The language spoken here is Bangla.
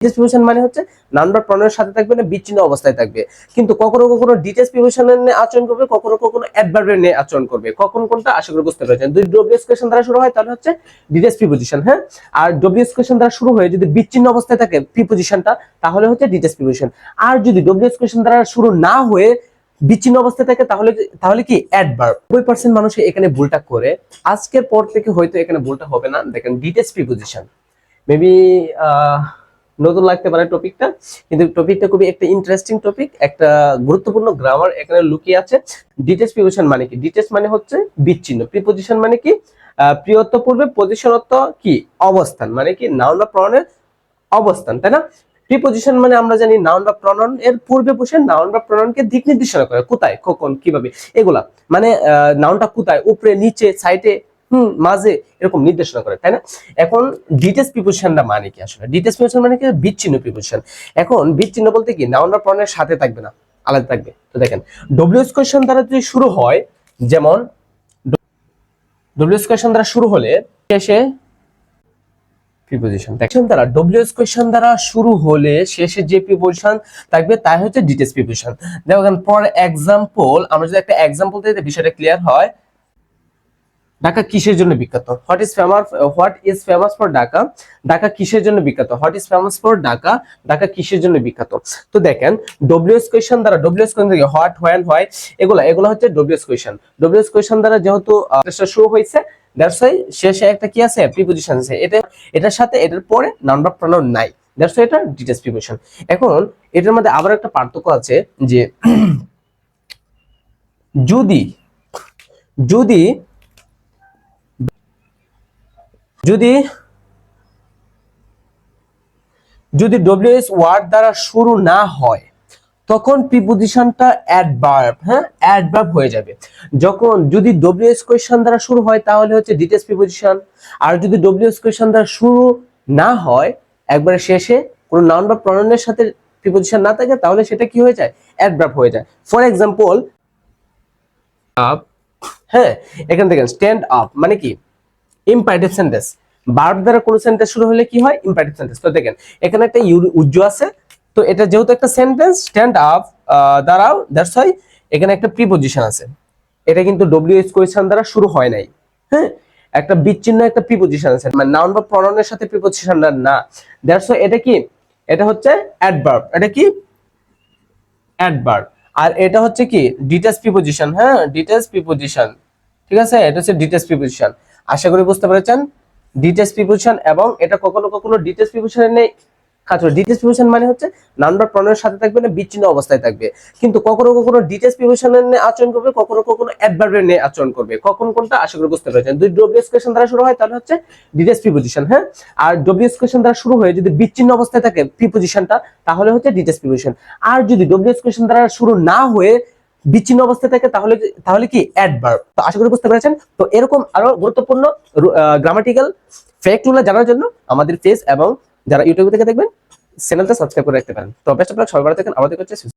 ডিটেলস প্রিপোজিশন মানে হচ্ছে নাউন বা প্রনাউনের সাথে থাকবে না, বিচ্ছিন্ন অবস্থায় থাকবে। কিন্তু কখনো কখনো ডিটেলস প্রিপোজিশনের নিয়ে আচরণ করবে, কখনো কখনো অ্যাডভার্বের নিয়ে আচরণ করবে। কখন কোনটা আশা করি বুঝতে পেরেছেন। যদি ডব্লিউএস কোয়েশ্চন দ্বারা শুরু হয় তাহলে হচ্ছে ডিটেলস প্রিপোজিশন, হ্যাঁ। আর ডব্লিউএস কোয়েশ্চন দ্বারা শুরু হয়ে যদি বিচ্ছিন্ন অবস্থায় থাকে প্রিপোজিশনটা তাহলে হচ্ছে ডিটেলস প্রিপোজিশন। আর যদি ডব্লিউএস কোয়েশ্চন দ্বারা শুরু না হয়ে বিচ্ছিন্ন অবস্থায় থাকে তাহলে তাহলে কি অ্যাডভার্ব। 90% মানুষ এখানে ভুলটা করে। আজকের পর থেকে হয়তো এখানে ভুলটা হবে না। দেখেন ডিটেলস প্রিপোজিশন মেবি নতুন লাগতে পারে টপিকটা, কিন্তু টপিকটা খুবই একটা ইন্টারেস্টিং টপিক, একটা গুরুত্বপূর্ণ গ্রামার এখানে লুকিয়ে আছে। ডিটেলস প্রিপোজিশন মানে কি? ডিটেলস মানে হচ্ছে বিচ্ছিন্ন, প্রিপোজিশন মানে কি প্রিয়ত্ব পূর্বে, পজিশন অর্থ কি অবস্থান, মানে কি নাউন বা প্রনাউনের অবস্থান, তাই না? প্রিপোজিশন মানে আমরা জানি নাউন বা প্রনাউন এর পূর্বে বসে নাউন বা প্রনাউনকে দিক নির্দেশনা করে, কোথায়, কখন, কিভাবে, এগুলা মানে নাউনটা কোথায়, উপরে, নিচে, সাইডে, মাঝে, এরকম নির্দেশনা করে, তাই না? এখন ডিটেলস প্রিপোজিশনটা মানে কি? আসলে ডিটেলস প্রিপোজিশন মানে কি বিচ্ছিন্ন প্রিপোজিশন। এখন বিচ্ছিন্ন বলতে কি নাউন বা প্রনাউনের সাথে থাকবে না, আলাদা থাকবে। তো দেখেন ডব্লিউএস কোয়েশ্চন দ্বারা যদি শুরু হয়, যেমন ডব্লিউএস কোয়েশ্চন দ্বারা শুরু হলে শেষে প্রিপোজিশন, দেখেন দ্বারা ডব্লিউএস কোয়েশ্চন দ্বারা শুরু হলে শেষে যে প্রিপোজিশন থাকবে তাই হচ্ছে ডিটেলস প্রিপোজিশন। দেখেন ফর এক্সাম্পল, আমরা যদি একটা এক্সাম্পল দিই বিষয়টা ক্লিয়ার হয়। ঢাকা কিসের জন্য বিখ্যাত? What is famous for Dhaka? Dhaka কিসের জন্য বিখ্যাত? What is famous for Dhaka? Dhaka কিসের জন্য বিখ্যাত? তো দেখেন ডব্লিউএস কোয়েশ্চন দ্বারা, ডব্লিউএস কোয়েশ্চন থেকে হোয়াট, হোয়েন, হোয়াই, এগুলা হচ্ছে ডব্লিউএস কোয়েশ্চন। ডব্লিউএস কোয়েশ্চন দ্বারা যেহেতু শুরু হয়েছে, দ্যাটস ওয়াই শেষে একটা কি আছে প্রিপোজিশন আছে। এটার সাথে এটার পরে নাউন বা প্রনাউন নাই, দ্যাটস ওয়াই এটা ডিটেলস প্রিপোজিশন। এখন এটার মধ্যে আবার একটা পার্থক্য আছে যে যদি যদি যদি যদি ডব্লিউএস ওয়ার্ড দ্বারা শুরু না হয় তখন প্রিপোজিশনটা অ্যাডভার্ব, হ্যাঁ অ্যাডভার্ব হয়ে যাবে। যদি ডব্লিউএস কোয়েশ্চন দ্বারা শুরু হয় তাহলে হচ্ছে ডিটেলস প্রিপোজিশন। আর যদি ডব্লিউএস কোয়েশ্চন দ্বারা শুরু না হয়, একবারে শেষে কোনো নাউন বা প্রনাউনের সাথে প্রিপোজিশন না থাকে তাহলে সেটা কি হয়ে যায়? অ্যাডভার্ব হয়ে যায়। ফর এক্সাম্পল আপ, হ্যাঁ এখানে দেখেন স্ট্যান্ড আপ মানে কি ইম্পারেটিভ সেন্টেন্স। ভার্ব দ্বারা কোন সেন্টেন্স শুরু হলে কি হয়? Imperative sentence. তো দেখেন এখানে একটা উজ্জ আছে, তো এটা যেহেতু একটা সেন্টেন্স স্ট্যান্ড আপ দ্বারাও, দ্যাটস ওয়াই এখানে একটা প্রিপোজিশন আছে। এটা কিন্তু ডব্লিউএস কোয়েশ্চন দ্বারা শুরু হয় নাই, হ্যাঁ একটা বিচ্ছিন্ন একটা প্রিপোজিশন আছে, মানে নাউন বা প্রনাউনের সাথে প্রিপোজিশন না, দ্যাটস ওয়াই এটা কি, এটা হচ্ছে অ্যাডভার্ব। এটা কি অ্যাডভার্ব। আর এটা হচ্ছে কি ডিটেলস প্রিপোজিশন, হ্যাঁ ডিটেলস প্রিপোজিশন, ঠিক আছে? এটা হচ্ছে ডিটেলস প্রিপোজিশন। আশা করি বুঝতে পেরেছেন ডিটেলস প্রিপোজিশন। এবং এটা কখনো কখনো ডিটেলস প্রিপোজিশনের নেই কাজ করে। ডিটেলস প্রিপোজিশন মানে হচ্ছে নাউন বা প্রনাউনের সাথে থাকবে না, বিচ্ছিন্ন অবস্থায় থাকবে। কিন্তু কখনো কখনো ডিটেলস প্রিপোজিশনের নিয়ে আচরণ করবে, কখনো কখনো অ্যাডভার্বের নিয়ে আচরণ করবে। কখন কোনটা আশা করি বুঝতে পেরেছেন। যদি ডব্লিউএস কোয়েশ্চন দ্বারা শুরু হয় তাহলে হচ্ছে ডিটেলস প্রিপোজিশন, হ্যাঁ। আর ডব্লিউএস কোয়েশ্চন দ্বারা শুরু হয়ে যদি বিচ্ছিন্ন অবস্থায় থাকে প্রিপোজিশনটা তাহলে হচ্ছে ডিটেলস প্রিপোজিশন। আর যদি ডব্লিউএস কোয়েশ্চন দ্বারা শুরু না হয়ে বিচ্ছিন্ন অবস্থায় থাকে তাহলে তাহলে কি অ্যাডভার্ব। তো আশা করি বুঝতে পেরেছেন। তো এরকম আরো গুরুত্বপূর্ণ গ্রামাটিক্যাল ফ্যাক্টগুলো জানার জন্য আমাদের পেজ এবং যারা ইউটিউব থেকে দেখবেন চ্যানেলটা সাবস্ক্রাইব করে রাখতে পারেন। তো বেস্ট অফ লাক, সবাই ভালো থাকেন। আমাদের কাছে